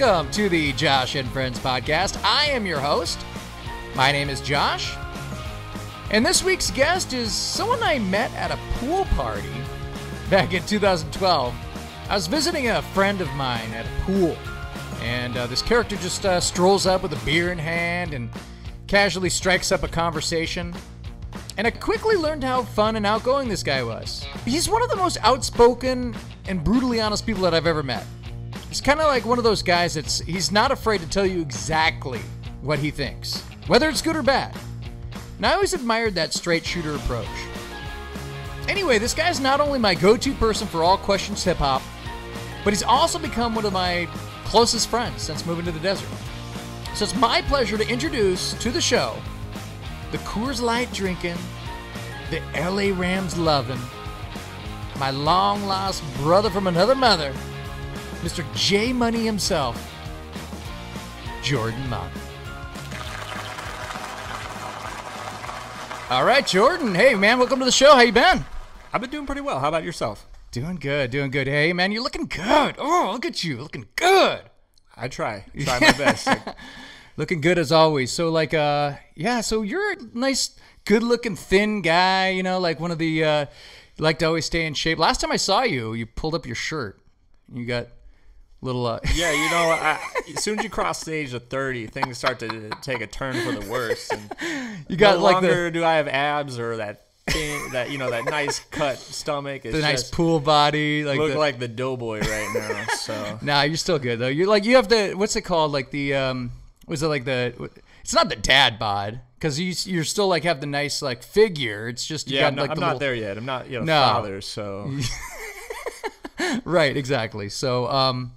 Welcome to the Josh and Friends podcast. I am your host. My name is Josh. And this week's guest is someone I met at a pool party back in 2012. I was visiting a friend of mine at a pool. And this character just strolls up with a beer in hand and casually strikes up a conversation. And I quickly learned how fun and outgoing this guy was. He's one of the most outspoken and brutally honest people that I've ever met. He's kind of like one of those guys he's not afraid to tell you exactly what he thinks, whether it's good or bad. And I always admired that straight shooter approach. Anyway, this guy's not only my go-to person for all questions hip-hop, but he's also become one of my closest friends since moving to the desert. So it's my pleasure to introduce to the show the Coors Light drinking, the LA Rams loving, my long-lost brother from another mother, Mr. J Munney himself, Jordan Munn. All right, Jordan. Hey, man, welcome to the show. How you been? I've been doing pretty well. How about yourself? Doing good, doing good. Hey, man, you're looking good. Oh, look at you, looking good. I try my best. Looking good as always. So, so you're a nice, good-looking, thin guy, you know, like one of the, you like to always stay in shape. Last time I saw you, you pulled up your shirt. You got little... Yeah, you know, as soon as you cross the age of 30, things start to take a turn for the worse. And you got no longer do I have abs or that thing, that nice cut stomach. It's the nice pool body. Like the doughboy right now. So nah, you're still good though. You have the, what's it called? Like the was it like the? It's not the dad bod because you're still like have the nice like figure. It's just you got, I'm like not little... there yet. I'm not father. So right, exactly. So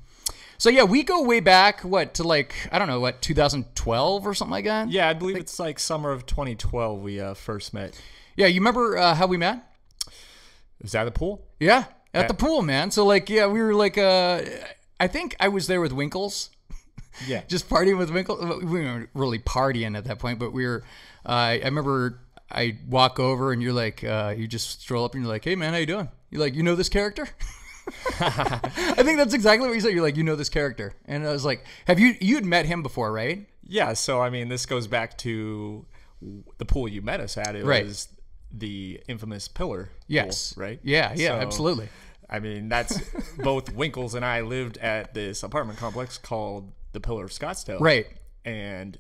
So yeah, we go way back, to like, I don't know, 2012 or something like that? Yeah, I believe it's like summer of 2012 we first met. Yeah, you remember how we met? Was that the pool? Yeah, at the pool, man. So like, yeah, we were like, I think I was there with Winkels. Yeah. Just partying with Winkels. We weren't really partying at that point, but we were, I remember I walk over and you're like, you just stroll up and you're like, hey man, how you doing? You're like, you know this character? I think that's exactly what you said. You're like, you know this character. And I was like, you'd met him before, right? Yeah, so I mean, this goes back to the pool you met us at. It was the infamous Pillar yes. pool, right? Yeah, so, absolutely. I mean, that's both Winkels and I lived at this apartment complex called the Pillar of Scottsdale. Right. And,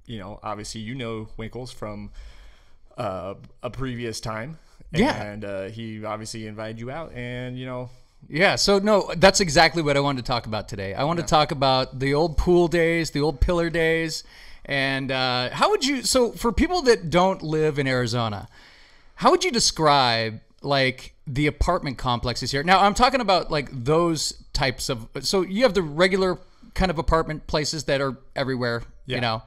you know, obviously you know Winkels from a previous time. Yeah. And he obviously invited you out and, you know. Yeah, so no, that's exactly what I wanted to talk about today. I want to talk about the old pool days, the old Pillar days, and how would you, so for people that don't live in Arizona, how would you describe like the apartment complexes here? Now, I'm talking about like those types of, so you have the regular kind of apartment places that are everywhere, you know,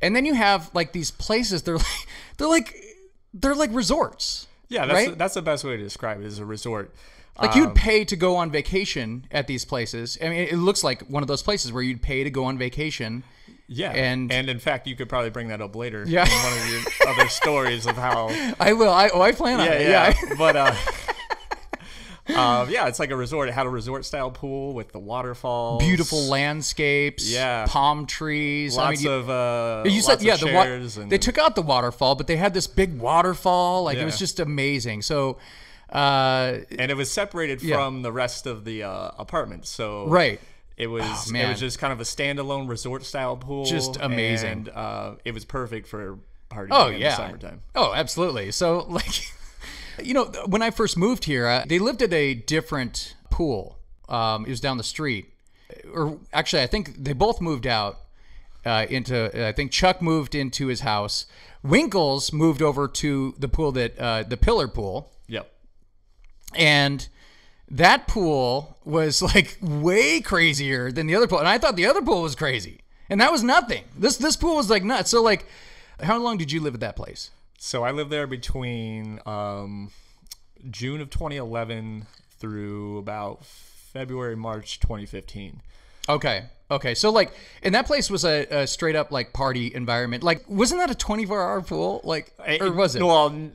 and then you have like these places, they're like resorts. Yeah, that's the best way to describe it, is a resort. Like you'd pay to go on vacation at these places. I mean, it looks like one of those places where you'd pay to go on vacation. Yeah, and in fact, you could probably bring that up later. Yeah. In one of your other stories of how I will. I plan on it. Yeah. But it's like a resort. It had a resort style pool with the waterfalls, beautiful landscapes, palm trees, lots of chairs. They took out the waterfall, but they had this big waterfall. Like it was just amazing. So. And it was separated from the rest of the apartment, so it was it was just kind of a standalone resort style pool, just amazing, and it was perfect for partying in the summertime. Oh, absolutely. So like, you know, when I first moved here, they lived at a different pool. It was down the street, or actually, I think they both moved out into. I think Chuck moved into his house. Winkels moved over to the pool that the Pillar pool. Yep. And that pool was like way crazier than the other pool. And I thought the other pool was crazy. And that was nothing. This pool was like nuts. So like, how long did you live at that place? So I lived there between June of 2011 through about February, March 2015. Okay. So like, and that place was a straight up like party environment. Like, wasn't that a 24-hour pool? Like, or was it? Well,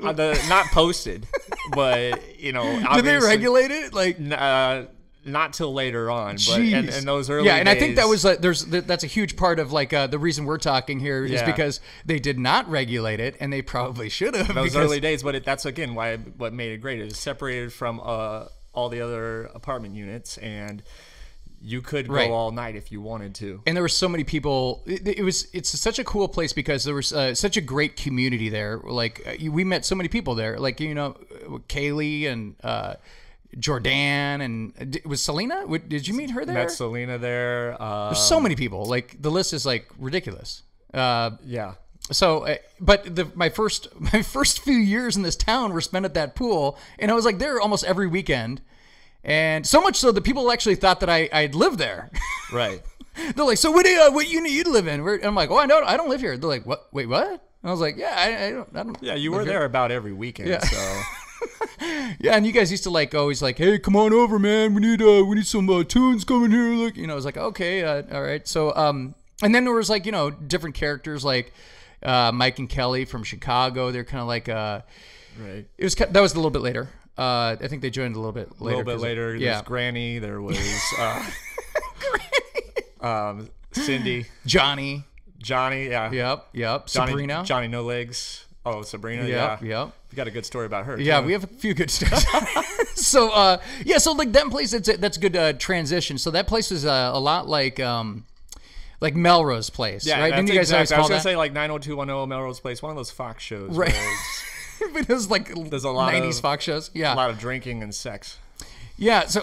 not posted, but you know, did they regulate it? Like, not till later on, but in those early days. And I think that was that's a huge part of like the reason we're talking here is because they did not regulate it, and they probably should have. Those early days, but that's again what made it great. It was separated from all the other apartment units, and you could go all night if you wanted to. And there were so many people. It's such a cool place because there was such a great community there. Like we met so many people there. Like Kaylee and Jordan and was Selena? Did you meet her there? Met Selena there. There's so many people. Like the list is like ridiculous. So, but my first few years in this town were spent at that pool, and I was like there almost every weekend. And so much so that people actually thought that I'd lived there. Right. They're like, so what unit you live in? And I'm like, oh, I don't live here. They're like, what? Wait, what? And I was like, yeah, I don't. Yeah, you were there about every weekend. So. Yeah, and you guys used to like always like, hey, come on over, man. We need some tunes coming here. Like, I was like, okay, all right. So, and then there was like different characters like Mike and Kelly from Chicago. They're kind of like right. That was a little bit later. I think they joined a little bit later. A little bit later. There's Granny. There was Cindy. Johnny. Yeah. Yep. Sabrina. Johnny No Legs. Oh, Sabrina. Yep. We got a good story about her. Yeah, too. we have a few good stories. So like that place, that's a good transition. So that place is a lot like Melrose Place, right? Didn't you guys always call I was gonna say like 90210 Melrose Place, one of those Fox shows, right? It was like there's a lot 90s Fox shows. Yeah, a lot of drinking and sex. Yeah, so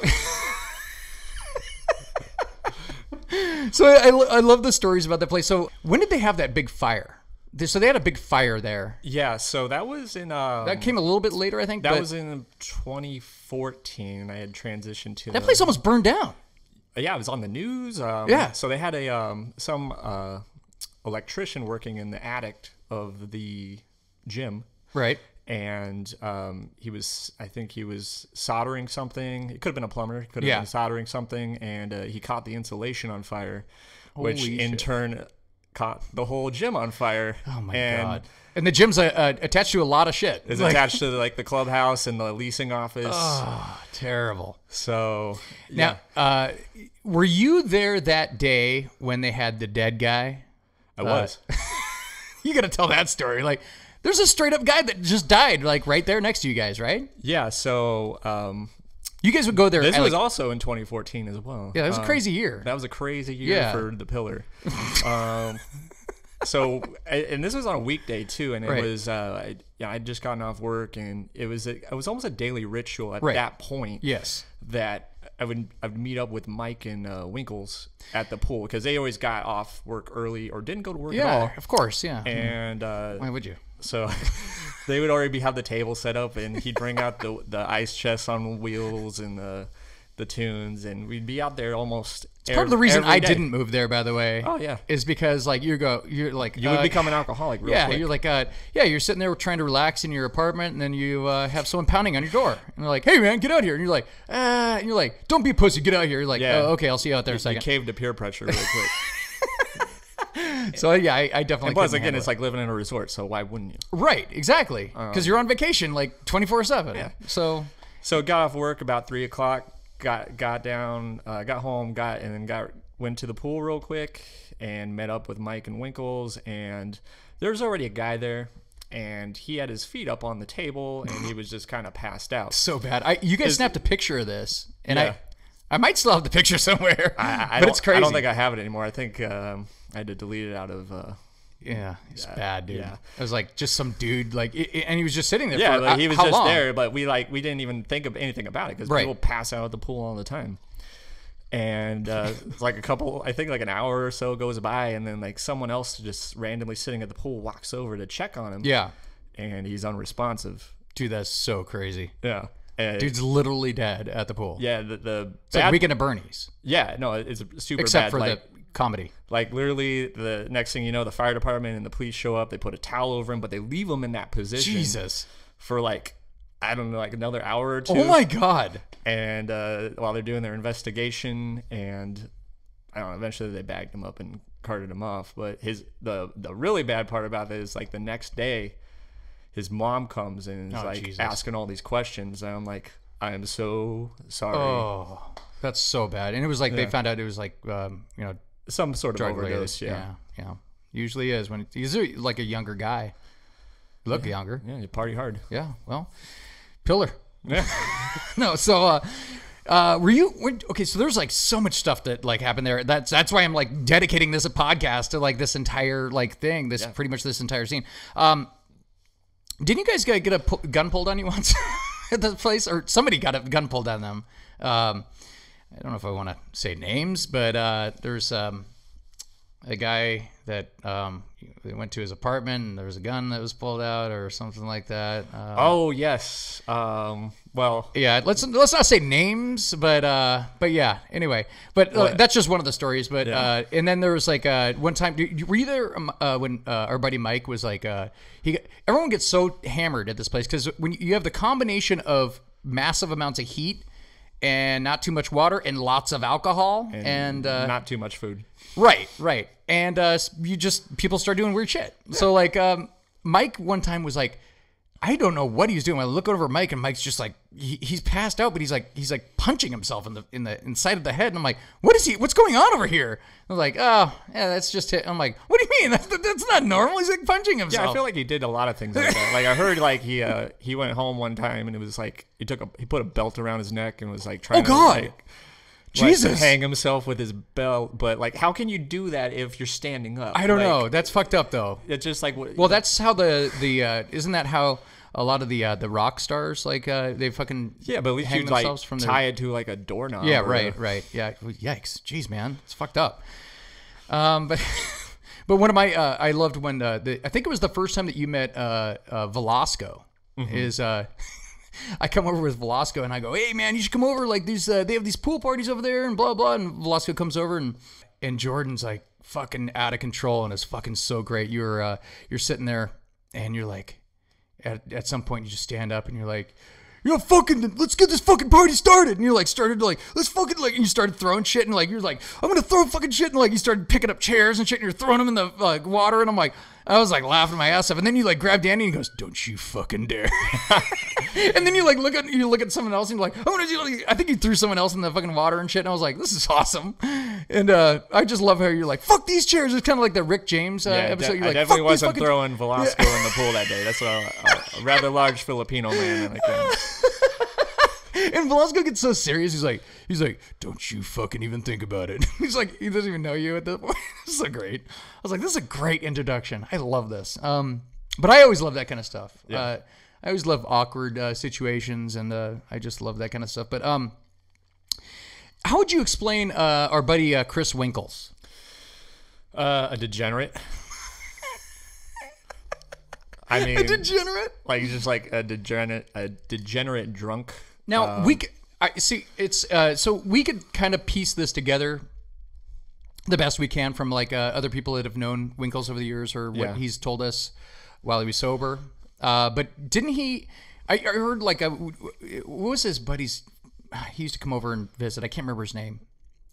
I love the stories about that place. So when did they have that big fire? So they had a big fire there. Yeah, so that was in that came a little bit later, I think. That was in 2014. I had transitioned to that place almost burned down. Yeah, it was on the news. So they had some electrician working in the attic of the gym. Right. And I think he was soldering something. It could have been a plumber. He could have been soldering something, and he caught the insulation on fire, which in turn caught the whole gym on fire. Oh my God. And the gym's attached to a lot of shit. It's attached to like the clubhouse and the leasing office. Oh, terrible. So now, were you there that day when they had the dead guy? I was. You got to tell that story. Like, there's a straight up guy that just died, like right there next to you guys, right? Yeah. So you guys would go there. This was also in 2014 as well. Yeah, that was a crazy year. That was a crazy year for the Pillar. So, and this was on a weekday too, and it was I'd just gotten off work, and it was almost a daily ritual at that point. Yes, that I'd meet up with Mike and Winkels at the pool because they always got off work early or didn't go to work at all. Yeah, of course, yeah. And why would you? So they would already have the table set up, and he'd bring out the ice chests on wheels and the tunes, and we'd be out there almost. It's part of the reason I didn't move there, by the way. Oh yeah, is because like you would become an alcoholic. Real quick. You're like you're sitting there trying to relax in your apartment, and then you have someone pounding on your door, and they're like, "Hey man, get out here!" And you're like, "Don't be a pussy, get out here." You're like, "Oh, okay, I'll see you out there in a second." You caved to peer pressure real quick. So yeah, I definitely. And plus, again, it's like living in a resort, so why wouldn't you? Right, exactly, because you're on vacation like 24/7. Yeah. So got off work about 3 o'clock. Got down, got home, went to the pool real quick, and met up with Mike and Winkels. And there was already a guy there, and he had his feet up on the table, and he was just kind of passed out. So bad. You guys snapped a picture of this, and I might still have the picture somewhere. But it's crazy. I don't think I have it anymore. I think I had to delete it out of. Yeah, it's bad, dude. Yeah. It was like just some dude, like, and he was just sitting there. Yeah, for, like he was just long? there, but we didn't even think of anything about it because people pass out at the pool all the time. And it's like I think like an hour or so goes by, and then like someone else just randomly sitting at the pool walks over to check on him. Yeah, and he's unresponsive. Dude, that's so crazy. Yeah. Dude's literally dead at the pool. Yeah, it's like Weekend at Bernie's. Yeah, no, it's super except bad. for the comedy. Like literally, the next thing you know, the fire department and the police show up. They put a towel over him, but they leave him in that position. Jesus. For like, I don't know, like another hour or two. Oh my God. And while they're doing their investigation, and I don't know, eventually they bagged him up and carted him off. But the really bad part about it is like the next day, his mom comes and is asking all these questions, and I'm like, I am so sorry. Oh. That's so bad. And it was like they found out it was like some sort of drug overdose. related. Yeah. Usually is when he's like a younger guy. Look younger. Yeah, you party hard. Yeah. Well, pillar. Yeah. No. So, okay? So there's like so much stuff that like happened there. That's why I'm like dedicating this a podcast to like this entire like thing. Pretty much this entire scene. Didn't you guys get a gun pulled on you once at the place, or somebody got a gun pulled on them? I don't know if I want to say names, but there's a guy that they went to his apartment and there was a gun that was pulled out or something like that. Oh yes. Well, yeah. Let's not say names, but yeah. Anyway, but that's just one of the stories. But and then there was like one time. Were you there when our buddy Mike was like everyone gets so hammered at this place because when you have the combination of massive amounts of heat and not too much water and lots of alcohol and not too much food. Right. And people start doing weird shit. Yeah. So like Mike one time was like, I don't know what he was doing. I look over at Mike and Mike's just like he's passed out, but he's like punching himself in the inside of the head. And I'm like, what's going on over here? I was like, oh yeah, that's just it. I'm like, what do you mean? That's not normal. He's like punching himself. Yeah, I feel like he did a lot of things like that. Like I heard like he went home one time and it was like he put a belt around his neck and was like trying to like Jesus, hang himself with his belt. But like, how can you do that if you're standing up? I don't know. That's fucked up though. It's just like well, that's how the isn't that how a lot of the rock stars like they fucking but at least you like tie it to like a doorknob. Yeah, right. Yeah, yikes, jeez, man, it's fucked up. But one of my I loved when I think it was the first time that you met Velasco. Is I come over with Velasco and I go, hey man, you should come over. Like these, they have these pool parties over there and blah blah. And Velasco comes over and Jordan's like fucking out of control and it's fucking so great. You're sitting there and you're like, at some point you just stand up and you're like, let's get this fucking party started. And you like started to like, let's fucking like, and you started throwing shit and like, you're like, I'm gonna throw fucking shit. And like, you started picking up chairs and shit and you're throwing them in the like water. And I was like laughing my ass off. And then you like grab Danny and he goes, don't you fucking dare. And then you like look at someone else and you're like, I think you threw someone else in the fucking water and shit. And I was like, this is awesome. And I just love how you're like, fuck these chairs. It's kind of like the Rick James episode. You're I like, definitely wasn't throwing Velasco in the pool that day. That's a rather large Filipino man. And Velasco gets so serious. He's like, don't you fucking even think about it. He's like, he doesn't even know you at that point. This is so great. I was like, this is a great introduction. I love this. But I always love that kind of stuff. Yeah. I always love awkward situations, and I just love that kind of stuff. But how would you explain our buddy Chris Winkels? A degenerate. I mean, a degenerate? Like just like a degenerate drunk. Now so we could kind of piece this together the best we can from like other people that have known Winkels over the years or what he's told us while he was sober. But didn't he? I heard like what was his buddy's? He used to come over and visit. I can't remember his name.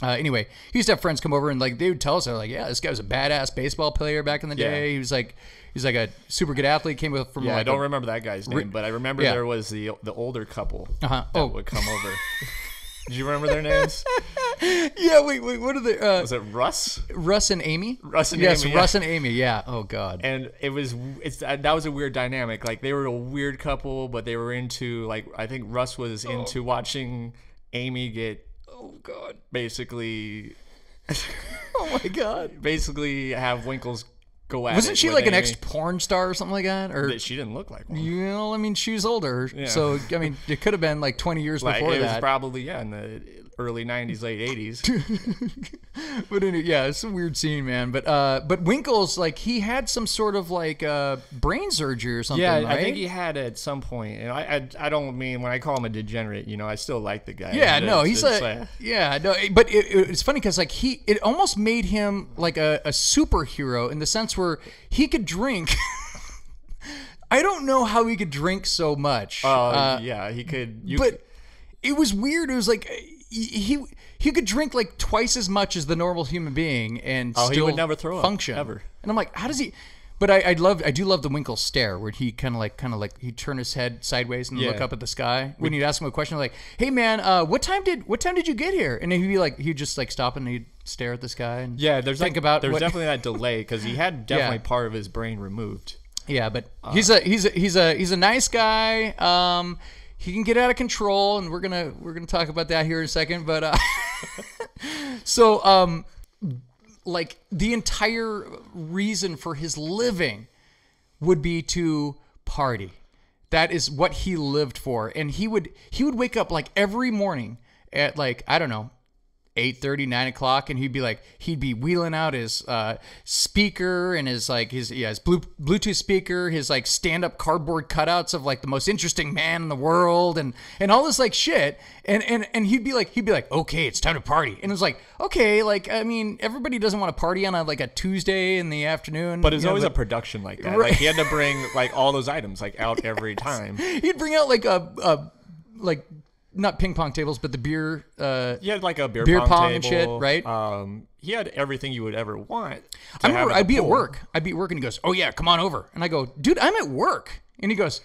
Anyway, he used to have friends come over and like they would tell us, they're like, yeah, this guy was a badass baseball player back in the day. He's like a super good athlete. Came from like I don't remember that guy's name, but I remember there was the older couple that would come over. Did you remember their names? Yeah, wait, what are they? Was it Russ? Russ and Amy? Russ and Amy. Russ and Amy, yeah. Oh, God. And that was a weird dynamic. Like, they were a weird couple, but they were into, like, I think Russ was into watching Amy get, basically... oh, my God. Basically have Winkels go at Wasn't she like Amy. an ex-porn star or something like that? Or she didn't look like one. You know, I mean, she was older. Yeah. So, I mean, it could have been like 20 years before that. It was probably, in the early 90s, late 80s. But anyway, yeah, it's a weird scene, man. But Winkels, like, he had some sort of like brain surgery or something. Yeah, right? I think he had it at some point. And I don't mean when I call him a degenerate, I still like the guy. Yeah, no, he's but it's funny because like it almost made him like a superhero in the sense where he could drink. I don't know how he could drink so much. He could. But it was weird. It was like he could drink like twice as much as the normal human being and still he would never throw function. Up, ever. And I'm like, how does he? But I do love the Winkles stare where he kind of like he turn his head sideways and look up at the sky when you'd ask him a question like, "Hey man, what time did you get here?" And he'd just like stop and he'd stare at the sky and there's definitely that delay because he had definitely part of his brain removed. Yeah, but he's a nice guy. He can get out of control, and we're gonna talk about that here in a second. But like the entire reason for his living would be to party. That is what he lived for. And he would wake up like every morning at like, I don't know, 8:30, 9 o'clock, and he'd be wheeling out his speaker and his Bluetooth speaker, his like stand-up cardboard cutouts of like the most interesting man in the world and all this like shit. And he'd be like, okay, it's time to party. And it was like, okay, like, I mean, everybody doesn't want to party on a Tuesday in the afternoon. But it's always a production like that. Right. Like he had to bring like all those items like out every time. He'd bring out like like not ping pong tables, but the beer. He had like a beer pong table, and shit, right? He had everything you would ever want. I remember I'd be at work, and he goes, "Oh yeah, come on over." And I go, "Dude, I'm at work." And he goes,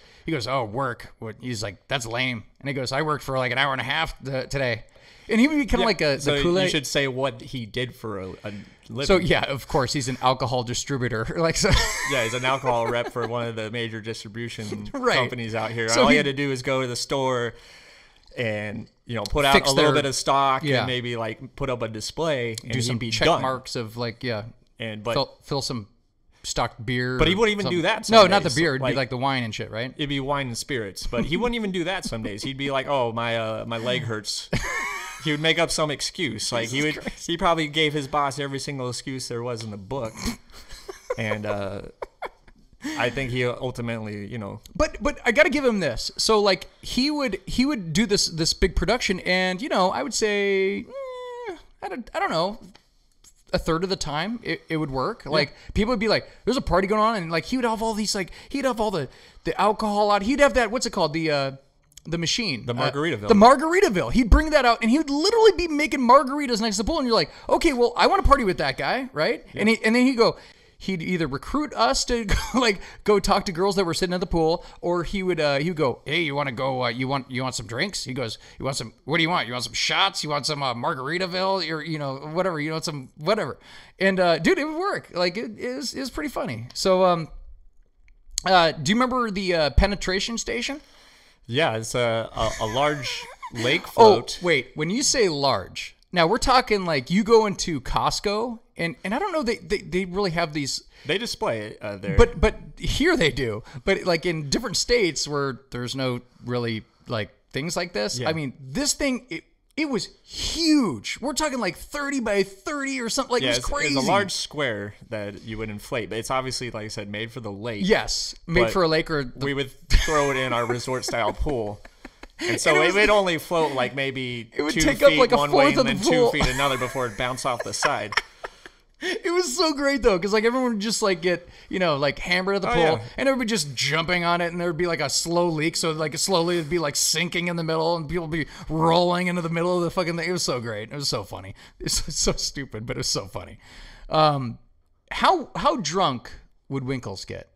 "Oh, work?" What? He's like, "That's lame." And he goes, "I worked for like an hour and a half today." And he would be kind of like the Kool-Aid. You should say what he did for a living. So yeah, of course, he's an alcohol distributor. Like so. Yeah, he's an alcohol rep for one of the major distribution companies out here. So all he had to do is go to the store and put out a little bit of stock and maybe like put up a display and do some check marks of like fill some stocked beer. But he wouldn't even do that. No, not the beer. It'd be like the wine and shit, right? It'd be wine and spirits. But he wouldn't even do that some days. He'd be like, "Oh, my leg hurts." He would make up some excuse. Like he probably gave his boss every single excuse there was in the book. And I think he ultimately, But I got to give him this. So like he would do this big production, and I would say I don't know, a third of the time it would work. Yeah. Like people would be like, "There's a party going on," and like he would have all these like he'd have all the alcohol out. He'd have that what's it called the machine, the Margaritaville. The Margaritaville. He'd bring that out, and he would literally be making margaritas next to the pool. And you're like, okay, well, I want to party with that guy, right? Yeah. And then he'd either recruit us to go talk to girls that were sitting at the pool, or he would go, "Hey, you want to go? You want some drinks?" He goes, "You want some? What do you want? You want some shots? You want some Margaritaville? Or whatever. You want some whatever." And dude, it would work. Like it is pretty funny. So do you remember the penetration station? Yeah, it's a large lake float. Oh, wait. When you say large, now we're talking like you go into Costco, and I don't know, they really have these. They display it there. But here they do. But like in different states where there's no really like things like this. Yeah. I mean, this thing, it was huge. We're talking like 30 by 30 or something. Like it was crazy. It's a large square that you would inflate, but it's obviously, like I said, made for the lake. Yes, made for a lake or we would throw it in our resort style pool. And so it would only float like maybe 2 feet like one way and then 2 feet another before it bounced off the side. It was so great though, because like everyone would just like get like hammered at the pool, and everybody just jumping on it, and there would be like a slow leak, so like slowly it'd be like sinking in the middle, and people would be rolling into the middle of the fucking thing. It was so great. It was so funny. It's so stupid, but it was so funny. How drunk would Winkles get?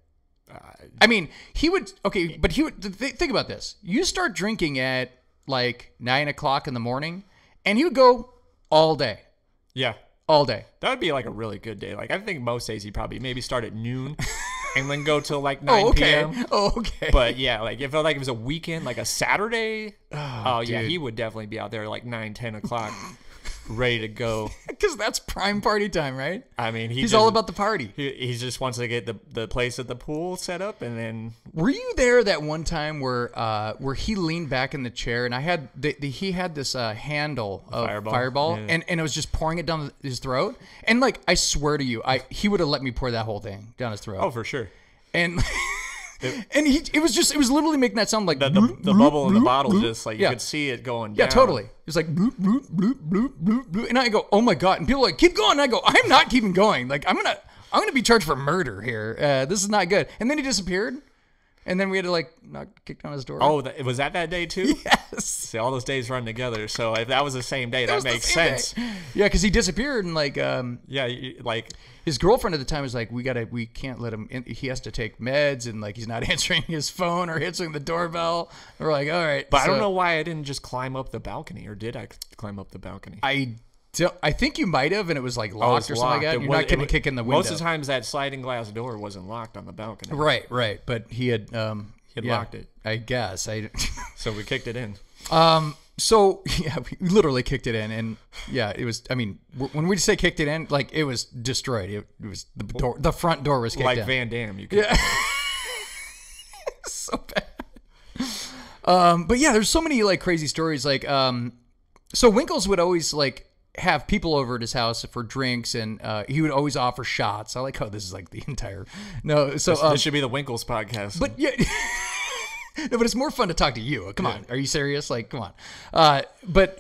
I mean, he would think about this. You start drinking at like 9 o'clock in the morning, and he would go all day. Yeah. All day. That would be like a really good day. Like I think most days he'd probably maybe start at noon and then go till like 9 p.m. Oh, okay. But yeah, like if it was a weekend, like a Saturday, yeah, he would definitely be out there like 9, 10 o'clock, ready to go. Because that's prime party time, right? I mean, he's all about the party. He just wants to get the place at the pool set up, and then. Were you there that one time where he leaned back in the chair, and he had this handle of Fireball, yeah. and it was just pouring it down his throat, and like I swear to you, he would have let me pour that whole thing down his throat. Oh, for sure. And. It was literally making that sound like the bubble in the bottle, just like you could see it going down. Yeah, totally. It was like bloop, bloop, bloop, bloop, bloop, bloop. And I go, oh my God. And people are like, keep going. And I go, I'm not keeping going. Like I'm gonna be charged for murder here. This is not good. And then he disappeared And then we had to kick down his door. Oh, was that day too? Yes. See, all those days run together. So if that was the same day, that makes sense. Yeah, because he disappeared and his girlfriend at the time was like, we can't let him in. He has to take meds and he's not answering his phone or answering the doorbell. We're like, all right. But I don't know why I didn't just climb up the balcony, or did I climb up the balcony? I think you might have, and it was locked or something like that. You're not going to kick in the window. Most of the times that sliding glass door wasn't locked on the balcony. Right. But he had locked it. I guess. So we kicked it in. So yeah, we literally kicked it in, and yeah, it was. I mean, when we say kicked it in, it was destroyed. It was the door. The front door was kicked in. Like Van Damme, you could. Yeah. So bad. But yeah, there's so many crazy stories. So Winkels would always have people over at his house for drinks, and he would always offer shots. I like how this is the entire. No, so this should be the Winkels podcast. But yeah. No, but it's more fun to talk to you. Come on. Are you serious? Come on. But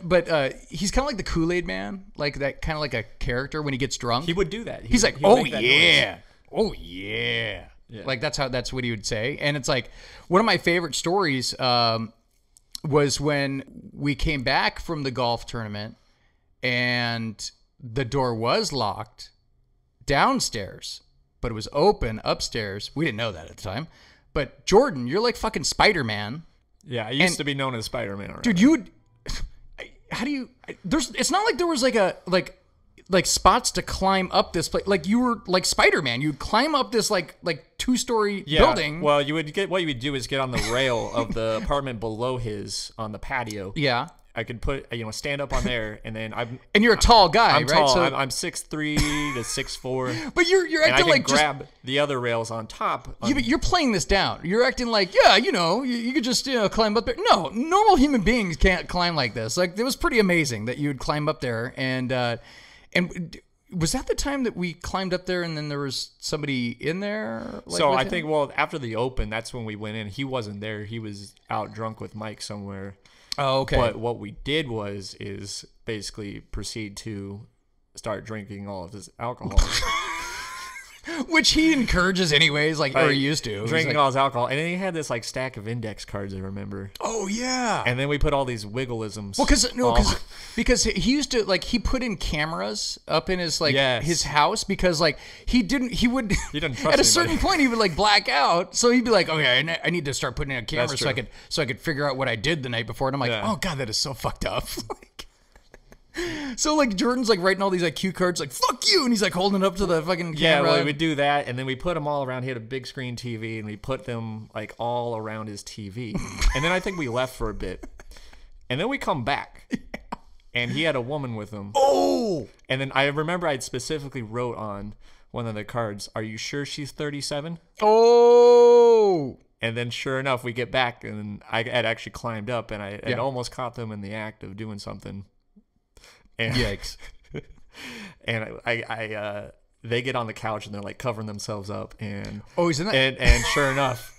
he's kind of like the Kool-Aid man, that kind of like a character when he gets drunk. He would do that. He's like, oh yeah. Oh yeah. That's what he would say. And it's one of my favorite stories was when we came back from the golf tournament and the door was locked downstairs, but it was open upstairs. We didn't know that at the time. But Jordan, you're like fucking Spider-Man. Yeah, I used to be known as Spider-Man. Already. Dude, you would. How do you? It's not like there was spots to climb up this place. You were like Spider-Man. You'd climb up this two-story building. Well, what you would do is get on the rail of the apartment below his on the patio. Yeah. I could put stand up on there, and then and you're a tall guy, I'm right? Tall. So I'm 6'3" to 6'4". But you're acting and I can grab the other rails on top. But you're playing this down. You're acting you could just climb up there. No, normal human beings can't climb like this. It was pretty amazing that you would climb up there, and was that the time that we climbed up there and then there was somebody in there? So I think after the open, that's when we went in. He wasn't there. He was out drunk with Mike somewhere. Oh, okay. But what we did is basically proceed to start drinking all of his alcohol. Which he encourages anyways, or he used to. Drinking all his alcohol. And then he had this stack of index cards, I remember. Oh, yeah. And then we put all these wiggleisms. Well, because he used to, he put in cameras up in his, his house because, he didn't trust at a certain point, he would, black out. So he'd be like, okay, I need to start putting in a camera so I could figure out what I did the night before. And I'm like, oh, God, that is so fucked up. So Jordan's writing all these cue cards fuck you, and he's holding it up to the fucking camera. Yeah, well, we would do that, and then we put them all around. He had a big screen TV, and we put them all around his TV. And then I think we left for a bit, and then we come back, and he had a woman with him. Oh! And then I remember I specifically wrote on one of the cards, "Are you sure she's 37?" Oh! And then sure enough, we get back, and I had actually climbed up, and I had almost caught them in the act of doing something. And, yikes! And they get on the couch and they're covering themselves up, and isn't that? And sure enough,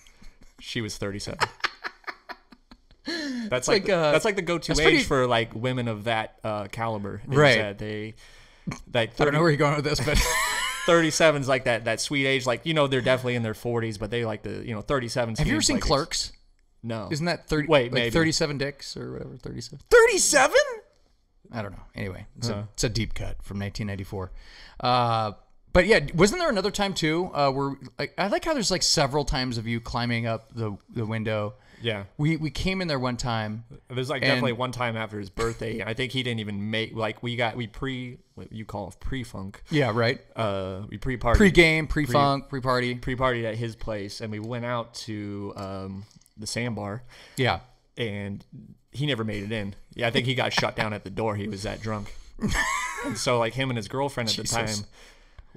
she was 37. That's that's the go-to age for women of that caliber, right? That they I don't know where you're going with this, but 37 is that sweet age. They're definitely in their 40s, but they 37. Have you ever seen Clerks? No. Isn't that 30? Wait, maybe 37 dicks or whatever. 37. 37? I don't know. Anyway, it's a deep cut from 1994. But yeah, wasn't there another time too where I like how there's several times of you climbing up the window. Yeah. We came in there one time. There's definitely one time after his birthday. I think he didn't even make what you call pre-funk. Yeah, right. We pre-party. Pre-game, pre-funk, pre-party. Pre-party at his place, and we went out to the sandbar. Yeah. And he never made it in. Yeah, I think he got shut down at the door. He was that drunk. And so him and his girlfriend at the time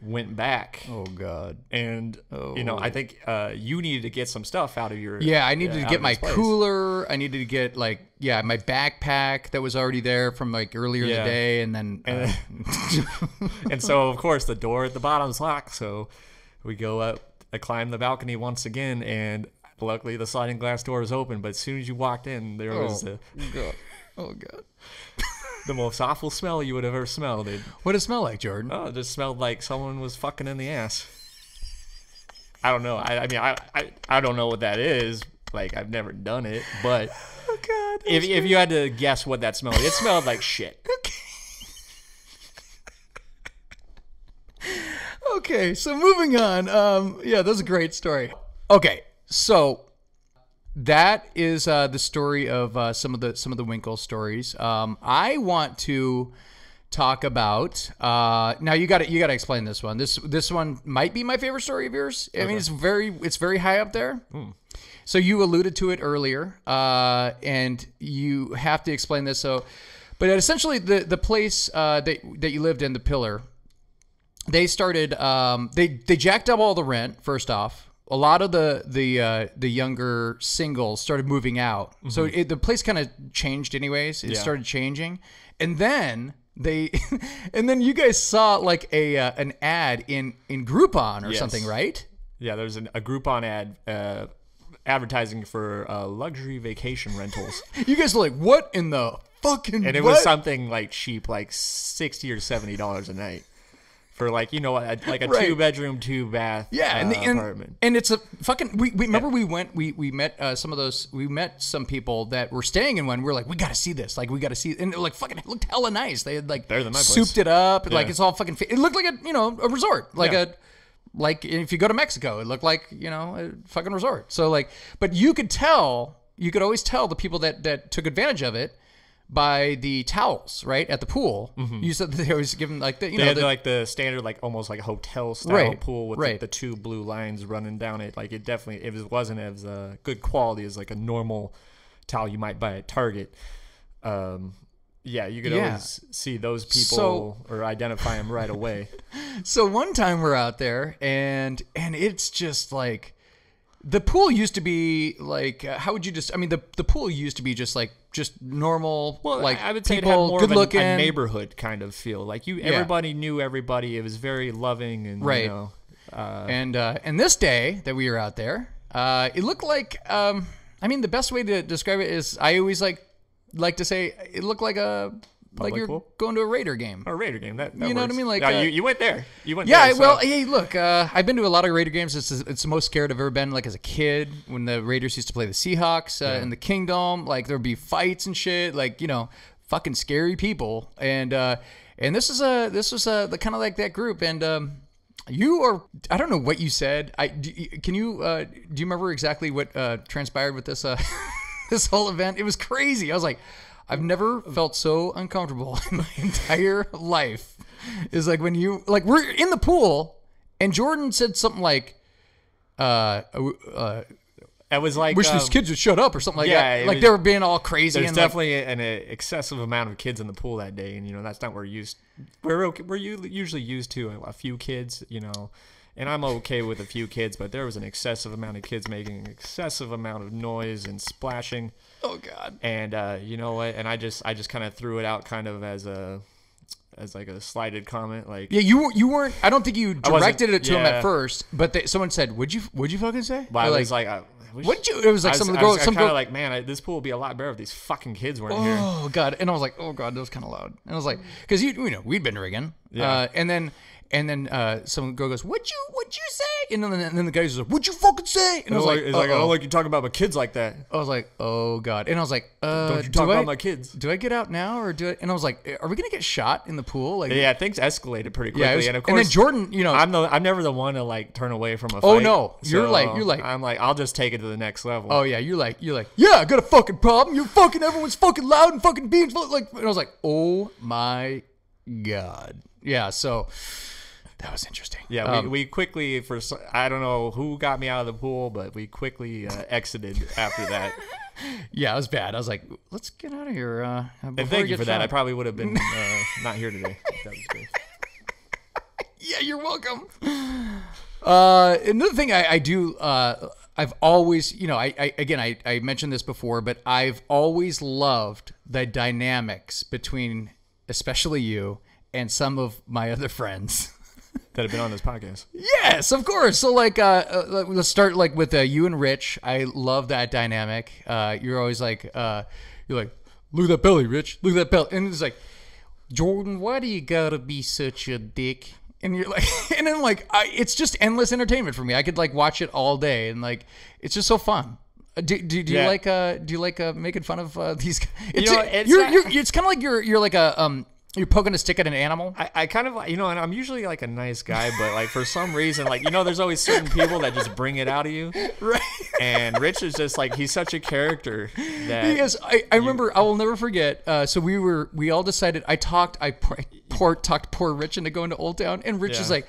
went back. Oh God. And I think you needed to get some stuff out of your. Yeah, I needed to get my cooler. I needed to get my backpack that was already there from earlier in the day, and then and so of course the door at the bottom's locked. So we go up. I climb the balcony once again, and luckily the sliding glass door was open. But as soon as you walked in, there was oh God. The most awful smell you would have ever smelled. What did it smell like, Jordan? Oh, it just smelled like someone was fucking in the ass. I don't know. I mean, I don't know what that is. Like, I've never done it, but Oh God. if you had to guess what that smelled, it smelled like shit. Okay, so moving on. Yeah, that's a great story. Okay, so that is the story of some of the Winkles stories. I want to talk about now. You got to explain this one. This one might be my favorite story of yours. I mean, it's very high up there. So you alluded to it earlier, and you have to explain this. So, but essentially, the place that you lived in, the Pillar. They started. They jacked up all the rent. First off, a lot of the younger singles started moving out. Mm-hmm. So the place kind of changed. Anyways, it started changing, and then and then you guys saw like an ad in Groupon or something, right? Yeah, there's a Groupon ad advertising for luxury vacation rentals. You guys were like, what in the fucking? And it was something like cheap, like $60 or $70 a night. For like, you know, like a 2-bedroom, 2-bath apartment. And it's a fucking, we remember we met we met some people that were staying in one. We were like, we got to see this. Like, we got to see, and it like fucking it looked hella nice. They had like souped it up. Like it's all fucking, it looked like a resort. Like if you go to Mexico, it looked like, a fucking resort. So like, but you could always tell the people that took advantage of it by the towels, right, at the pool. Mm-hmm. You said that they always give them like the, they had like the standard, like almost like a hotel style pool with the 2 blue lines running down it. Like it definitely, it wasn't as good quality as like a normal towel you might buy at Target. Yeah, you could always see those people or identify them right away. So one time we're out there and it's just like, the pool used to be like, how would you just? I mean, the pool used to be just normal. Well, like I would say people, it had more good of looking, a neighborhood kind of feel. Like everybody knew everybody. It was very loving and right. And this day that we were out there, it looked like. I mean, the best way to describe it is I always like to say it looked like like you're going to a Raider game. A Raider game. That you know works. what I mean? Like you went there. You went. Yeah. There, well, hey, look. I've been to a lot of Raider games. It's the most scared I've ever been. Like as a kid, when the Raiders used to play the Seahawks in the Kingdom, like there'd be fights and shit. Like fucking scary people. And this was the kind of like that group. And you are. I don't know what you said. Do you remember exactly what transpired with this this whole event? It was crazy. I was like, I've never felt so uncomfortable in my entire life. Is like when we're in the pool and Jordan said something like, it was like, wish these kids would shut up or something like that. Like they were being all crazy. There's and definitely an excessive amount of kids in the pool that day. And, that's not what we're usually used to a few kids, and I'm okay with a few kids, but there was an excessive amount of kids making an excessive amount of noise and splashing. Oh God! And you know what? And I just kind of threw it out, kind of as like a slighted comment, like you weren't. I don't think you directed it to him at first, but someone said, "Would you fucking say?" Well, I was like, "What'd you?" It was like some of the girls. Some kind of like, man, this pool would be a lot better if these fucking kids weren't here. Oh God! And I was like, oh God, that was kind of loud. And I was like, because we'd been rigging, and then some girl goes, "What'd you say?" And then the guy goes, "What'd you fucking say?" And I was like, I don't like you talking about my kids like that. I was like, oh God. And I was like, don't you talk about my kids. Do I get out now or do I? And I was like, are we gonna get shot in the pool? Like, yeah, things escalated pretty quickly. And of course, and then Jordan, I'm never the one to like turn away from a fight. Oh no, you're like, I'm like, I'll just take it to the next level. Oh yeah, you're like, yeah, I got a fucking problem. Everyone's fucking loud and fucking being like. And I was like, oh my God. Yeah. So. That was interesting. Yeah, we quickly, I don't know who got me out of the pool, but we quickly exited after that. Yeah, it was bad. I was like, let's get out of here. And thank you for that. I probably would have been not here today. That was great. Yeah, you're welcome. Another thing I do, I've always, I mentioned this before, but I've always loved the dynamics between, especially you, and some of my other friends. That have been on this podcast. Yes, of course. So let's start with you and Rich. I love that dynamic. You're always like, look at that belly, Rich. Look at that belly. And it's like, Jordan, why do you gotta be such a dick? And you're like, and then like, it's just endless entertainment for me. I could like watch it all day, and like, it's just so fun. Do you like making fun of these guys? It's kind of like you're like you're poking a stick at an animal. I kind of, and I'm usually like a nice guy, but like for some reason, like, there's always certain people that just bring it out of you. Right. And Rich is just like, he's such a character that. Yes, I remember, I will never forget. So we all decided, I talked poor Rich into going to Old Town, and Rich is like,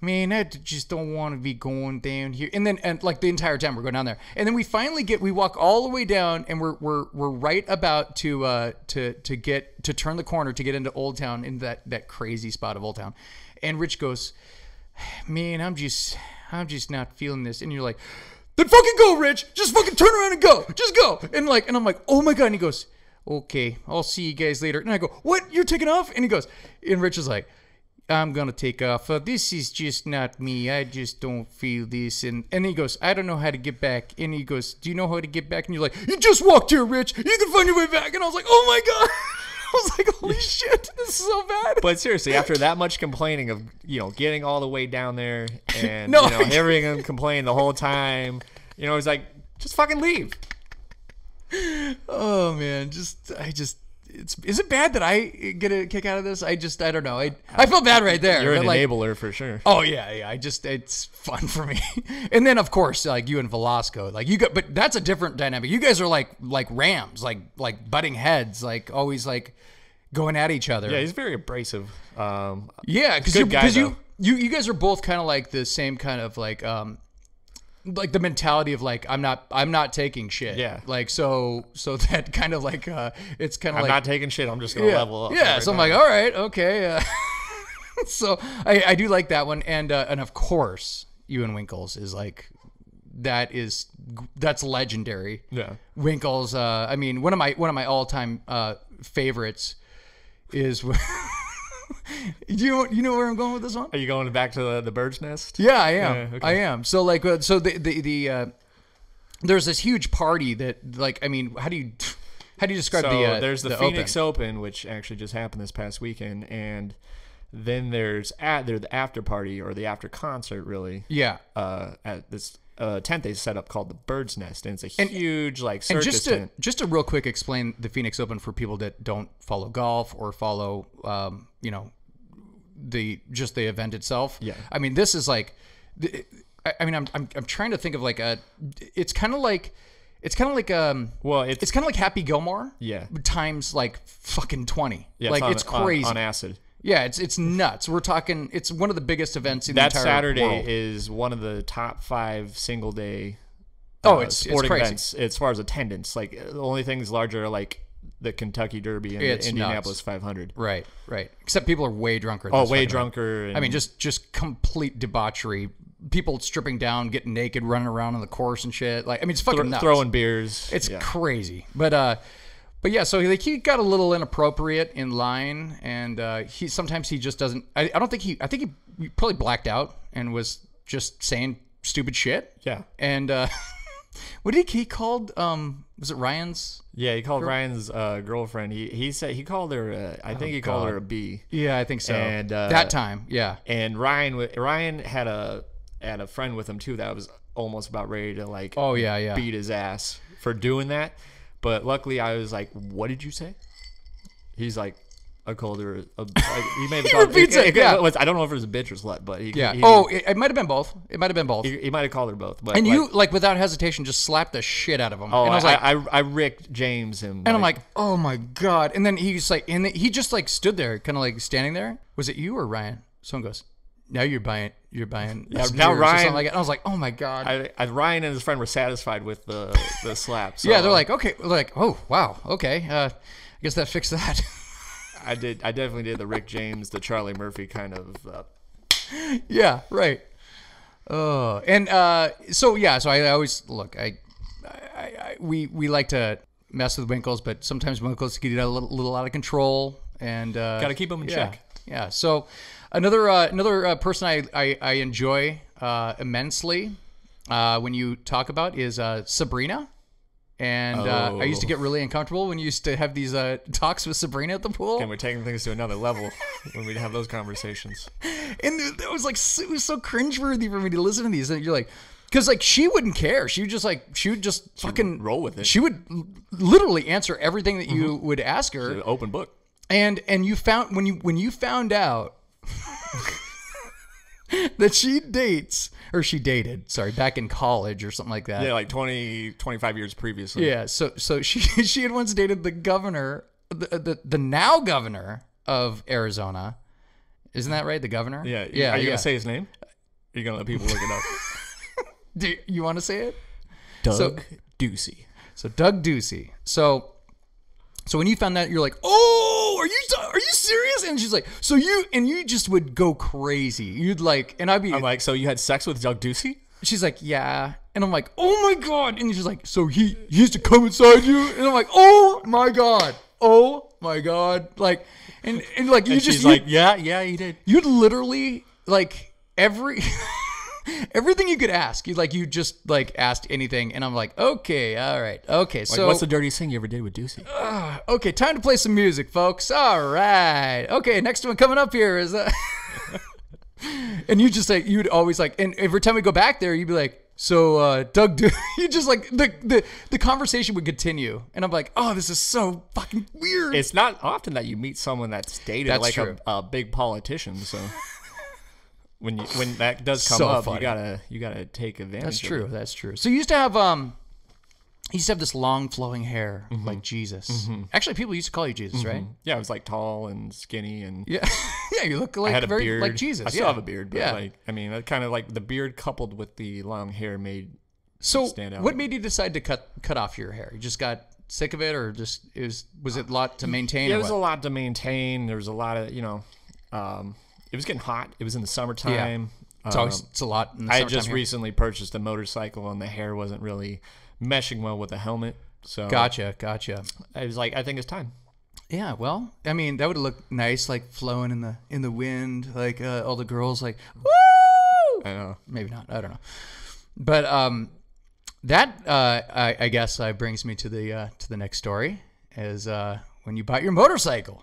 man, I just don't want to be going down here. And then, like the entire time we're going down there, and then we finally we walk all the way down, and we're right about to turn the corner to get into Old Town, in that crazy spot of Old Town. And Rich goes, man, I'm just not feeling this. And you're like, then fucking go, Rich. Just fucking turn around and go. Just go. And I'm like, oh my God. And he goes, okay, I'll see you guys later. And I go, what? You're taking off? And he goes, and Rich is like, I'm going to take off. This is just not me. I just don't feel this. And he goes, I don't know how to get back. And he goes, do you know how to get back? And you're like, you just walked here, Rich. You can find your way back. And I was like, oh my God. I was like, holy shit, this is so bad. But seriously, after that much complaining of, getting all the way down there and, hearing him complain the whole time, he's like, just fucking leave. Oh man, is it bad that I get a kick out of this? I don't know. I feel bad right there. You're an enabler for sure. Oh yeah. It's fun for me. And then of course, like you and Velasco, like but that's a different dynamic. You guys are like rams, like butting heads, like always like going at each other. Yeah, he's very abrasive. Yeah, because you guys are both kind of like the same kind of like the mentality of like I'm not taking shit. Yeah. Like so that kind of like it's kind of I'm like not taking shit. I'm just gonna level up. Yeah. So I'm like, all right, okay. So I do like that one, and of course you and Winkels is like that's legendary. Yeah. Winkels. I mean one of my all time favorites is. You know where I'm going with this one? Are you going back to the bird's nest? Yeah, I am. Yeah, okay. I am. So like, so the there's this huge party that like, I mean, how do you describe there's the Phoenix Open, which actually just happened this past weekend, and then there's the after party or the after concert really. Yeah. At this tent they set up called the Bird's Nest, and it's a huge like circus and tent. Just to real quick explain the Phoenix Open for people that don't follow golf or follow the event itself. Yeah. I mean, this is like, I'm trying to think of like it's kind of like Happy Gilmore. Yeah. Times like fucking 20. Yeah, like it's crazy. On acid. Yeah, it's nuts. We're talking. It's one of the biggest events in the entire Saturday world. is one of the top 5 single day. It's sporting crazy. events as far as attendance. Like the only things larger are like the Kentucky Derby and the Indianapolis 500. Right. Except people are way drunker. Way drunker. I mean, just complete debauchery. People stripping down, getting naked, running around on the course and shit. Like, I mean, it's fucking nuts. Throwing beers. It's crazy. But yeah, so like he got a little inappropriate in line, and he just doesn't. I think he probably blacked out and was just saying stupid shit. Yeah. And what did he called? Was it Ryan's? Yeah, he called Ryan's girlfriend. He said he called her. I think he called her a B. Yeah, I think so. And that time, yeah. And Ryan had a friend with him too that was almost about ready to like. Oh yeah. Beat his ass for doing that. But luckily, I was like, "What did you say?" He's like, "I called her." He made he repeats it. Yeah. I don't know if it was a bitch or slut, but it might have been both. It might have been both. He might have called her both. But and you without hesitation just slapped the shit out of him. Oh, and I was like, I Rick James him. And I'm like, oh my God. And then he's like, he just like stood there, kind of like standing there. Was it you or Ryan? Someone goes, now you're buying. Yeah, now Ryan. Like, and I was like, oh my God. Ryan and his friend were satisfied with the slap. So. Yeah, they're like, okay, like, oh wow, okay. I guess that fixed that. I definitely did the Rick James, the Charlie Murphy kind of. Yeah, right. And so I always look. We like to mess with Winkels, but sometimes Winkels get a little out of control, and got to keep them in check. Yeah. So another person I enjoy immensely when you talk about is Sabrina. And I used to get really uncomfortable when you used to have these talks with Sabrina at the pool. And we're taking things to another level when we have those conversations. And it was like, it was so cringeworthy for me to listen to these. And you're like, because like she wouldn't care. She would just fucking roll with it. She would literally answer everything that you would ask her. She's an open book. And you found when you found out that she dated, back in college or something like that. Yeah, like 25 years previously. Yeah, so she had once dated the governor, the now governor of Arizona. Isn't that right? The governor? Yeah. Are you going to say his name? Or are you going to let people look it up? Do you want to say it? Doug Ducey. So Doug Ducey. So when you found that, you're like, oh, are you serious? And she's like, and you just would go crazy. You'd like, and I'm like, so you had sex with Doug Ducey? She's like, yeah. And I'm like, oh my God. And she's like, so he used to come inside you? And I'm like, oh my God. Oh my God. Like, and like, she's like, yeah, he did. You'd literally like everything you could ask. You just like asked anything. And I'm like, okay, all right. Okay. Like, So what's the dirtiest thing you ever did with Ducey? Okay, time to play some music, folks. All right. Okay, next one coming up here is and you just like, you'd always like, and every time we go back there, you'd be like, so Doug, you just like the conversation would continue, and I'm like, oh, this is so fucking weird. It's not often that you meet someone that's dated like a big politician, so when that does come up, funny. you gotta take advantage. That's true. of it. That's true. So you used to have this long flowing hair like Jesus. Actually, people used to call you Jesus, right? Yeah, I was like tall and skinny and yeah, you look like I had a very beard. like Jesus. I still have a beard, but like I mean, that kind of like the beard coupled with the long hair made stand out. What made you decide to cut off your hair? You just got sick of it, or just was it a lot to maintain? Yeah, it was a lot to maintain. There was a lot of it was getting hot. It was in the summertime. Yeah. It's a lot. In the I had just here. recently purchased a motorcycle, and the hair wasn't really meshing well with the helmet. So Gotcha. I was like, I think it's time. Yeah, well, I mean, that would look nice, like flowing in the wind, like all the girls like, woo! I know. Maybe not. I don't know. But that I guess brings me to the next story, is when you bought your motorcycle,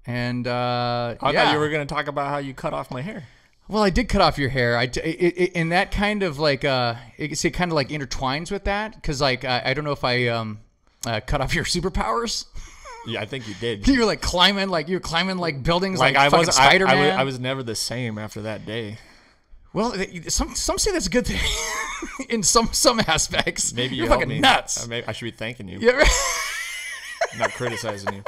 and I thought you were going to talk about how you cut off my hair. Well, I did cut off your hair. And that kind of like it kind of like intertwines with that, because like I don't know if I cut off your superpowers. Yeah, I think you did. You're like climbing buildings like I fucking Spider-Man. I was never the same after that day. Well, some say that's a good thing in some aspects. Maybe you're you helped fucking me. nuts. I should be thanking you. Yeah, right. Not criticizing you.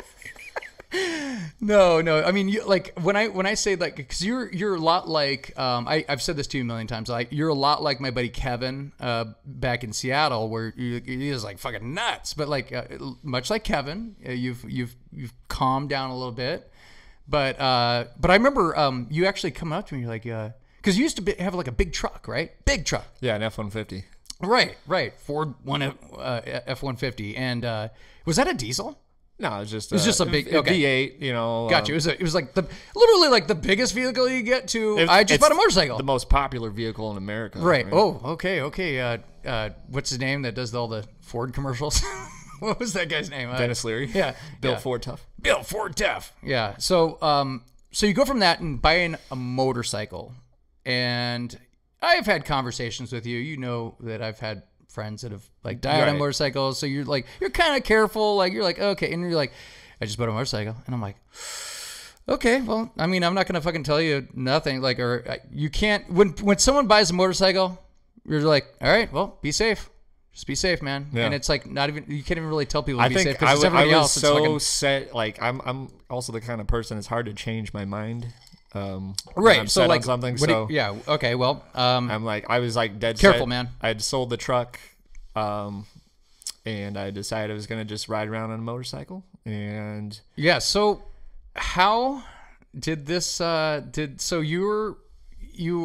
No. I mean, like when I say like, because you're a lot like I've said this to you a million times. Like you're a lot like my buddy Kevin back in Seattle, where he is like fucking nuts. But like much like Kevin, you've calmed down a little bit. But I remember you actually coming up to me. You're like, because you used to have like a big truck, right? Big truck. Yeah, an F-150. Right. Ford F-150, and was that a diesel? No, it was just a big V8, you know. Gotcha. It was like literally like the biggest vehicle you get to. I just bought a motorcycle. The most popular vehicle in America. Right. Oh, okay. What's his name that does all the Ford commercials? What was that guy's name? Dennis Leary. Yeah. Bill Ford Tough. Bill Ford Tough. Yeah. So you go from that and buying a motorcycle, and I've had conversations with you. You know that I've had friends that have like died on motorcycles, so you're kind of careful, like you're like, okay, and you're like, I just bought a motorcycle, and I'm like, okay, well, I mean, I'm not gonna fucking tell you nothing, like, or you can't, when someone buys a motorcycle, you're like, all right, well, be safe, just be safe, man. And it's like not even, you can't even really tell people to be safe, because everybody else so set, like I'm also the kind of person it's hard to change my mind. Right. So like something. Yeah. Okay. Well, I was like dead careful, set. Man. I had sold the truck, and I decided I was gonna just ride around on a motorcycle. And yeah. So how did this? So you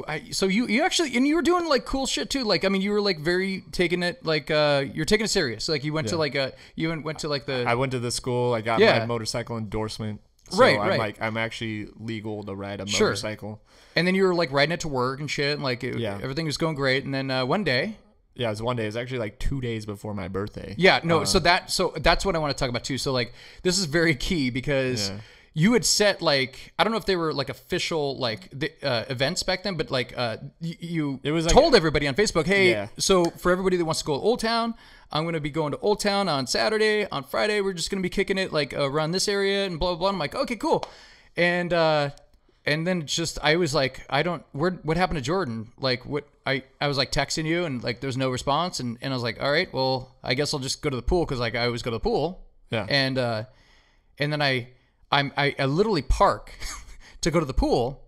actually, and you were doing like cool shit too. Like, I mean, you were like very taking it, like you're taking it serious. Like you went to like I went to the school. I got my motorcycle endorsement. So I'm actually legal to ride a motorcycle. And then you were like riding it to work and shit, and like everything was going great. And then one day, Yeah, it was one day. It was actually like 2 days before my birthday. Yeah, no. So that's what I want to talk about too. So like, this is very key because you had set like, I don't know if they were like official like the, events back then, but like you it was like, told everybody on Facebook, hey, so for everybody that wants to go to Old Town, I'm going to be going to Old Town on Saturday. On Friday, we're just going to be kicking it like around this area and blah blah blah. I'm like, okay, cool, and then just I was like, what happened to Jordan? Like what I was like texting you and like there's no response and I was like, all right, well I guess I'll just go to the pool because like I always go to the pool. Yeah. And then I literally park to go to the pool,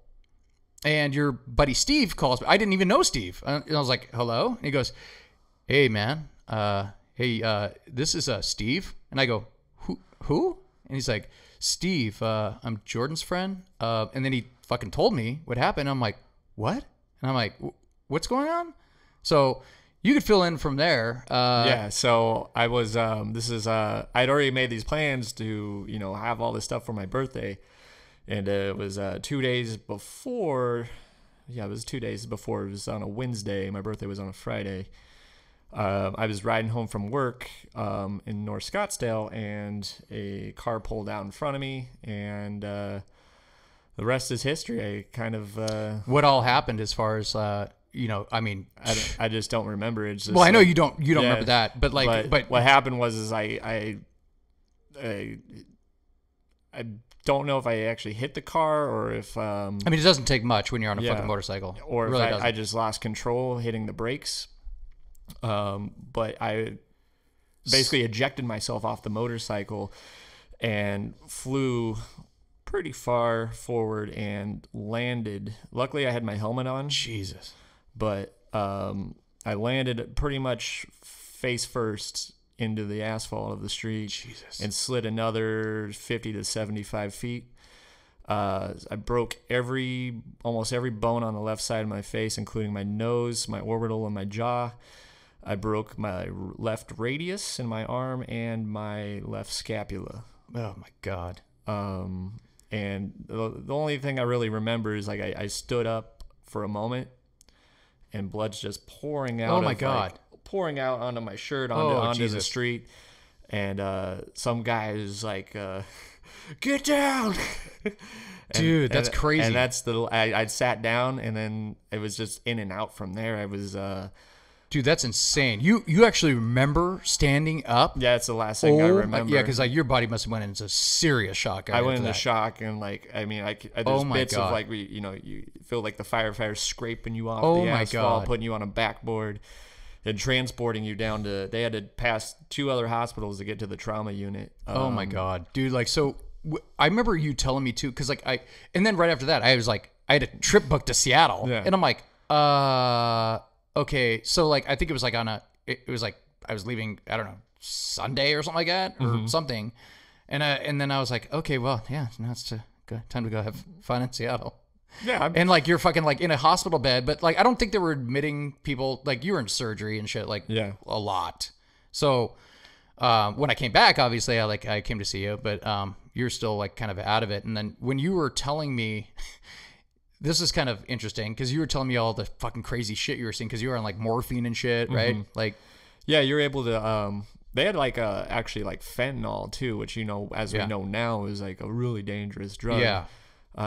and your buddy Steve calls me. I didn't even know Steve, and I was like, hello, and he goes, hey man, this is Steve, and I go, who? And he's like, Steve, I'm Jordan's friend. And then he fucking told me what happened. I'm like, what? And I'm like, what's going on? So you could fill in from there. Yeah. So I was, I'd already made these plans to, have all this stuff for my birthday. And it was 2 days before. Yeah, it was 2 days before. It was on a Wednesday. My birthday was on a Friday. I was riding home from work in North Scottsdale, and a car pulled out in front of me, and the rest is history. I kind of what all happened as far as I mean, I just don't remember. It's just, well, I know you don't remember that, but but what happened was I don't know if I actually hit the car or if I mean, it doesn't take much when you're on a fucking motorcycle, or really if I just lost control hitting the brakes. But I basically ejected myself off the motorcycle and flew pretty far forward and landed. Luckily, I had my helmet on. Jesus. But I landed pretty much face first into the asphalt of the street. Jesus. And slid another 50 to 75 feet. I broke almost every bone on the left side of my face, including my nose, my orbital, and my jaw. I broke my left radius in my arm and my left scapula. Oh my God. And the only thing I really remember is like I stood up for a moment, and blood's just pouring out. Oh my God. Pouring out onto my shirt, onto the street, and some guy is like, "Get down!" Dude, that's crazy. And that's I'd sat down, and then it was just in and out from there. I was. Dude, that's insane. You actually remember standing up? Yeah, it's the last thing I remember. Yeah, because like your body must have went into serious shock. I went into shock, and like there's bits of like you feel like the firefighters scraping you off the asphalt, putting you on a backboard, and transporting you down to. They had to pass 2 other hospitals to get to the trauma unit. Oh my God, dude! Like so, I remember you telling me too, because like and then right after that, I was like, I had a trip booked to Seattle, and I'm like, okay, so like I think it was like it was like I was leaving, I don't know, Sunday or something like that or something, and then I was like, okay, well, yeah, now it's time to go have fun in Seattle. Yeah, and like you're fucking like in a hospital bed, but like I don't think they were admitting people, like you were in surgery and shit, like a lot. So when I came back, obviously I came to see you, but you're still like kind of out of it. And then when you were telling me. This is kind of interesting because you were telling me all the fucking crazy shit you were seeing because you were on like morphine and shit, right? Like, yeah, you're able to. They had like actually like fentanyl too, which as we know now is like a really dangerous drug. Yeah.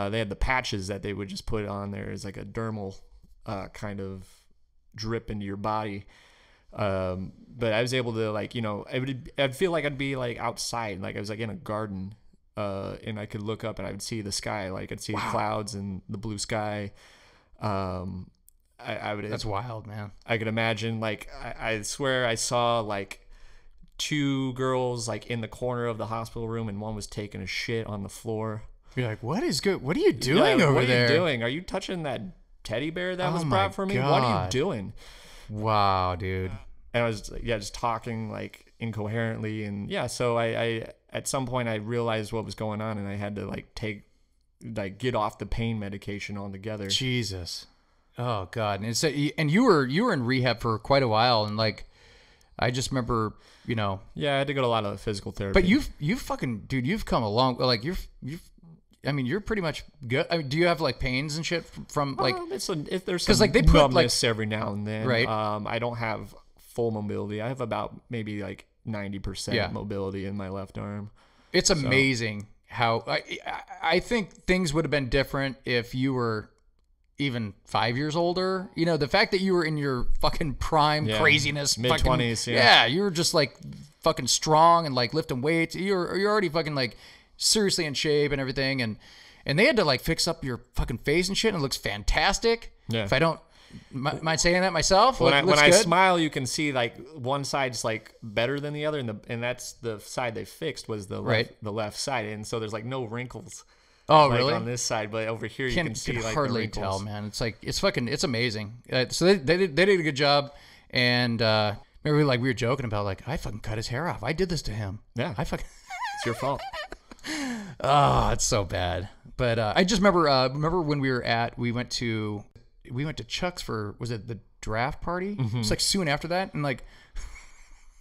They had the patches that they would just put on there as like a dermal kind of drip into your body. But I was able to like I'd feel like I'd be like outside, like I was like in a garden. And I could look up and I would see the sky, like I'd see the clouds and the blue sky. I would. That's wild, man. I could imagine, like I swear I saw like 2 girls like in the corner of the hospital room, and one was taking a shit on the floor. You're like, what is good? What are you doing over there? What are you doing? Are you touching that teddy bear that was brought for me? God. What are you doing? Wow, dude. And I was just talking like incoherently, and so I at some point I realized what was going on, and I had to get off the pain medication altogether. Jesus. Oh God. And you were in rehab for quite a while, and like I just remember, Yeah, I had to go to a lot of physical therapy. But you've fucking, dude, you've come along. Like you're pretty much good. I mean, do you have like pains and shit from like? There's some like they put numbness every now and then, right? I don't have full mobility. I have about maybe like 90% mobility in my left arm. It's amazing how I think things would have been different if you were even 5 years older. You know, the fact that you were in your fucking prime craziness, mid-20s. You were just like fucking strong and like lifting weights. You're already fucking like seriously in shape and everything, and they had to like fix up your fucking face and shit, and it looks fantastic. If I don't mind saying that myself, when I smile, you can see like one side's like better than the other, and that's the side they fixed was the left side, and so there's like no wrinkles. Oh, like really? On this side, but over here you can see like hardly the wrinkles. tell, man. It's like it's amazing. So they did a good job, and maybe like we were joking about like I fucking cut his hair off. I did this to him. Yeah, it's your fault. Oh, it's so bad. But I just remember when we went to Chuck's for, was it the draft party? It's like soon after that, and like.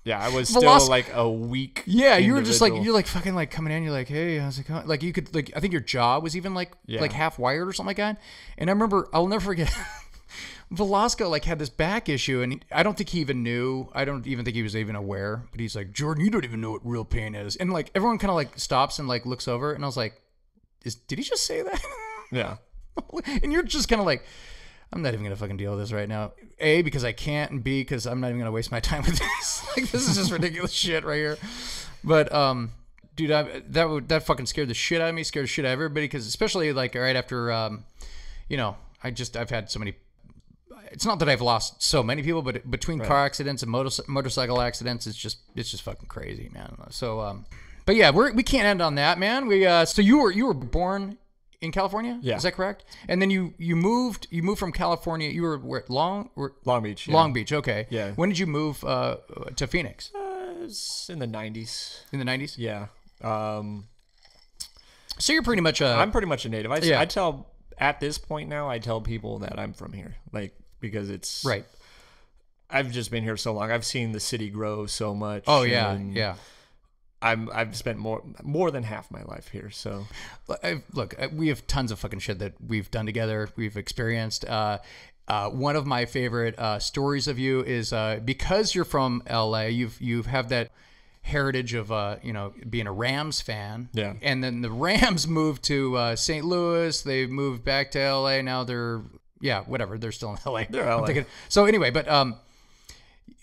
Yeah, I was still like a weak. Yeah, you were just like you're like fucking like coming in. You're like, hey, how's it going? Like you could like I think your jaw was even like half wired or something like that. And I remember I'll never forget. Velasco like had this back issue, and I don't think he even knew. I don't even think he was even aware. But he's like, Jordan, you don't even know what real pain is. And like everyone kind of like stops and like looks over, and I was like, did he just say that? Yeah. And you're just kind of like, I'm not even going to fucking deal with this right now. A, because I can't, and B, because I'm not even going to waste my time with this. Like, this is just ridiculous shit right here. But, dude, that fucking scared the shit out of me, scared the shit out of everybody, because especially, like, right after, you know, I've had so many, it's not that I've lost so many people, but between car accidents and motorcycle accidents, it's just fucking crazy, man. So, but yeah, we can't end on that, man. So you were born in California? Yeah. Is that correct? And then you moved from California. You were where, Long Beach. Yeah. Long Beach, okay. Yeah. When did you move to Phoenix? It was in the 90s. In the 90s? Yeah. So you're pretty much I'm pretty much a native. I tell, at this point now, I tell people that I'm from here. Like, because it's... Right. I've just been here so long. I've seen the city grow so much. Oh, yeah, yeah. I've spent more than half my life here. So, look, we have tons of fucking shit that we've done together. We've experienced. One of my favorite stories of you is because you're from LA. You have that heritage of being a Rams fan. Yeah. And then the Rams moved to St. Louis. They moved back to LA. Now they're whatever. They're still in LA. They're LA. So anyway, but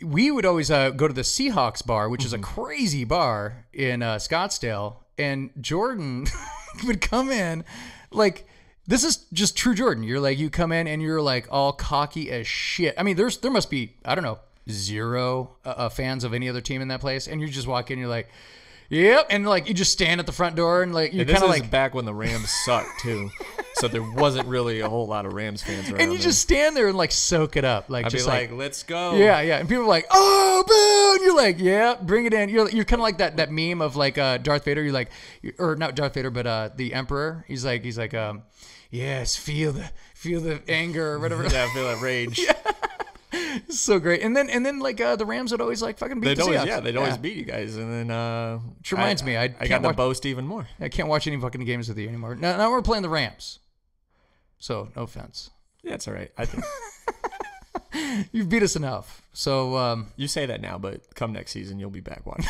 we would always go to the Seahawks bar, which is a crazy bar in Scottsdale, and Jordan would come in like, this is just true Jordan. You're like, you come in and you're like all cocky as shit. I mean, there must be, I don't know, 0 fans of any other team in that place, and you just walk in, you're like, yep, and like you just stand at the front door and like you're kind of like back when the Rams sucked too. So there wasn't really a whole lot of Rams fans around. And you just stand there and like soak it up. Like, I'd just be like, let's go. Yeah, yeah. And people are like, oh, boo. And you're like, yeah, bring it in. You're kind of like that meme of like Darth Vader. You're like, or not Darth Vader, but the Emperor. He's like, yes, feel the anger or whatever. Yeah, feel that rage. Yeah. It's so great. And then like the Rams would always like fucking beat the Seahawks. They'd always beat you guys. And then which reminds me, I got to boast even more. I can't watch any fucking games with you anymore. Now we're playing the Rams. So, no offense. Yeah, it's all right. I think you've beat us enough. So you say that now, but come next season, you'll be back watching.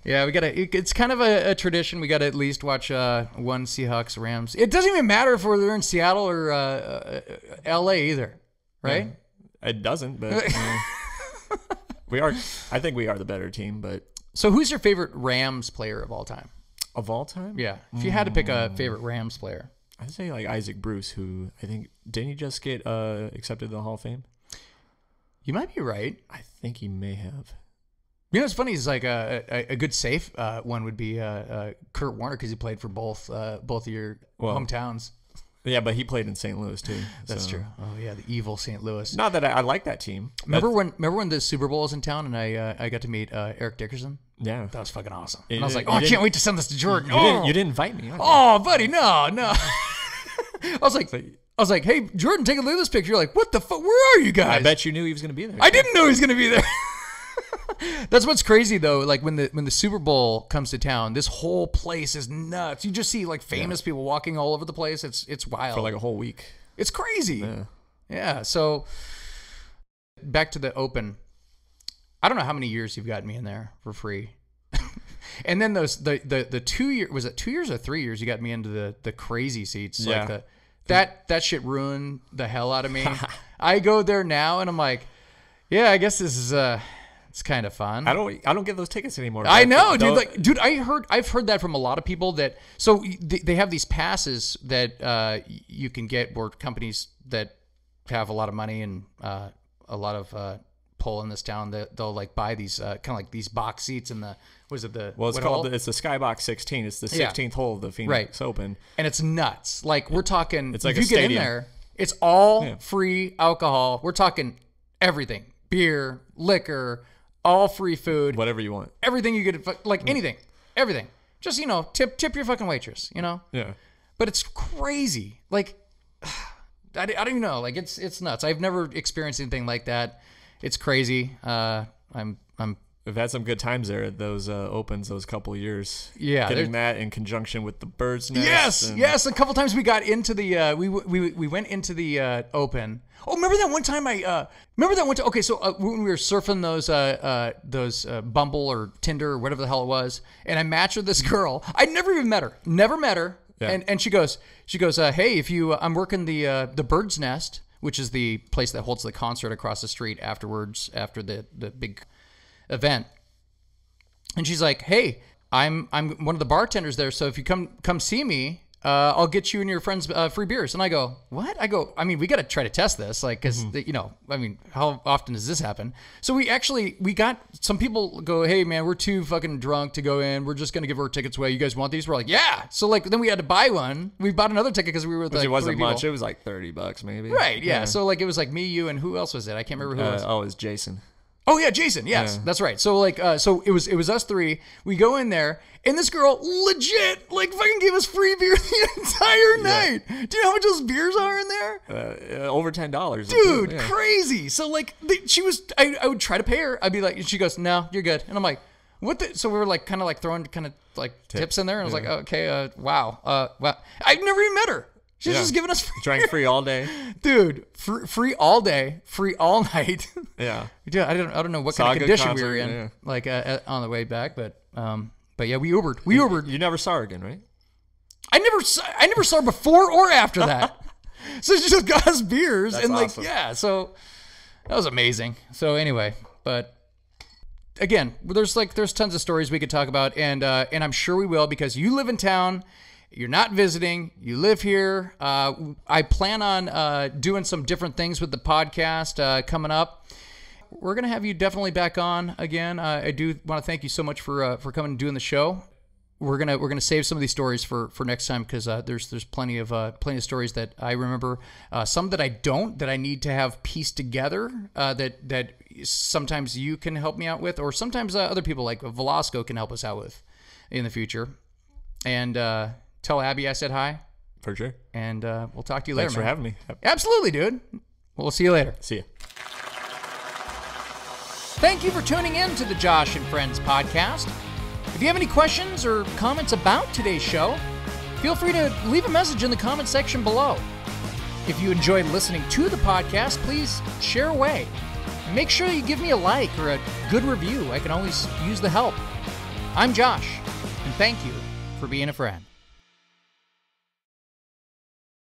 Yeah, we gotta. It's kind of a tradition. We gotta at least watch one Seahawks Rams. It doesn't even matter if we're in Seattle or L.A. either, right? Yeah, it doesn't, but we are. I think we are the better team. But so, who's your favorite Rams player of all time? Of all time? Yeah, if you had to pick a favorite Rams player. I'd say like Isaac Bruce, who I think, didn't he just get accepted to the Hall of Fame? You might be right. I think he may have. You know what's funny is like a good safe one would be Kurt Warner, because he played for both of your hometowns. Yeah, but he played in St. Louis too. That's true. Oh yeah, the evil St. Louis. Not that I like that team. Remember when the Super Bowl was in town and I got to meet Eric Dickerson? Yeah, that was fucking awesome. And I was like, I can't wait to send this to Jordan. You didn't invite me. Oh, buddy, no. I was like, hey, Jordan, take a look at this picture. You're like, what the fuck? Where are you guys? I bet you knew he was going to be there. I didn't know he was going to be there. That's what's crazy though. Like when the Super Bowl comes to town, this whole place is nuts. You just see like famous people walking all over the place. It's wild for like a whole week. It's crazy. Yeah. So the open. I don't know how many years you've got me in there for free. And then the 2 year, was it 2 years or 3 years? You got me into the crazy seats. Yeah. Like that shit ruined the hell out of me. I go there now and I'm like, yeah, I guess this is it's kind of fun. I don't get those tickets anymore. I know, dude. I've heard that from a lot of people that. So they have these passes that you can get where companies that have a lot of money and a lot of pull in this town, that they'll like buy these kind of like these box seats in the it's the Skybox 16. It's the 16th hole of the Phoenix Open, and it's nuts. Like we're talking, it's like if you get in there, it's all free alcohol. We're talking everything, beer, liquor, all free food, whatever you want, everything you get, like anything, everything. Just tip your fucking waitress, Yeah. But it's crazy. Like I don't even know. Like it's nuts. I've never experienced anything like that. It's crazy. We've had some good times there at those opens those couple years. Yeah, getting that in conjunction with the bird's nest. Yes. A couple times we got into the we went into the open. Oh, remember that one time Okay, so when we were surfing those Bumble or Tinder or whatever the hell it was, and I matched with this girl. I'd never even met her. Yeah. And she goes, hey, I'm working the bird's nest, which is the place that holds the concert across the street afterwards, after the big event. And she's like, hey, I'm one of the bartenders there, so if you come see me, I'll get you and your friends free beers. And I go, what? I mean, we got to try to test this, like, because how often does this happen? So we got some people go, hey man, we're too fucking drunk to go in, we're just gonna give our tickets away, you guys want these? We're like, yeah. So like then we had to buy one. We bought another ticket because we were with, like, it wasn't much. people. It was like $30 maybe, right? Yeah. So like it was like me, you, and who else was it? I can't remember who it was. It was Jason. Oh yeah, Jason. Yes, that's right. So like, so it was us three. We go in there, and this girl legit like fucking gave us free beer the entire night. Do you know how much those beers are in there? Over $10, dude. Crazy. So like, I would try to pay her. I'd be like, she goes, no, you're good. And I'm like, what the? So we were like, kind of like throwing kind of like tips in there. And I was like, okay, wow. I've never even met her. She's just giving us free drank free all day, dude. Free all day, free all night. Yeah, dude. I don't know what kind of condition we were in, like on the way back, but yeah, we Ubered. You never saw her again, right? I never saw her before or after that. So she just got us beers. That's and like awesome. Yeah, so that was amazing. So anyway, but again, there's tons of stories we could talk about, and I'm sure we will, because you live in town. You're not visiting. You live here. I plan on doing some different things with the podcast coming up. We're gonna have you definitely back on again. I do want to thank you so much for coming and doing the show. We're gonna save some of these stories for next time, because there's plenty of stories that I remember. Some that I don't, that I need to have pieced together. That sometimes you can help me out with, or sometimes other people like Velasco can help us out with in the future. And tell Abby I said hi. For sure. And we'll talk to you later, Thanks for having me. Absolutely, dude. We'll see you later. See ya. Thank you for tuning in to the Josh and Friends podcast. If you have any questions or comments about today's show, feel free to leave a message in the comment section below. If you enjoyed listening to the podcast, please share away. And make sure you give me a like or a good review. I can always use the help. I'm Josh, and thank you for being a friend.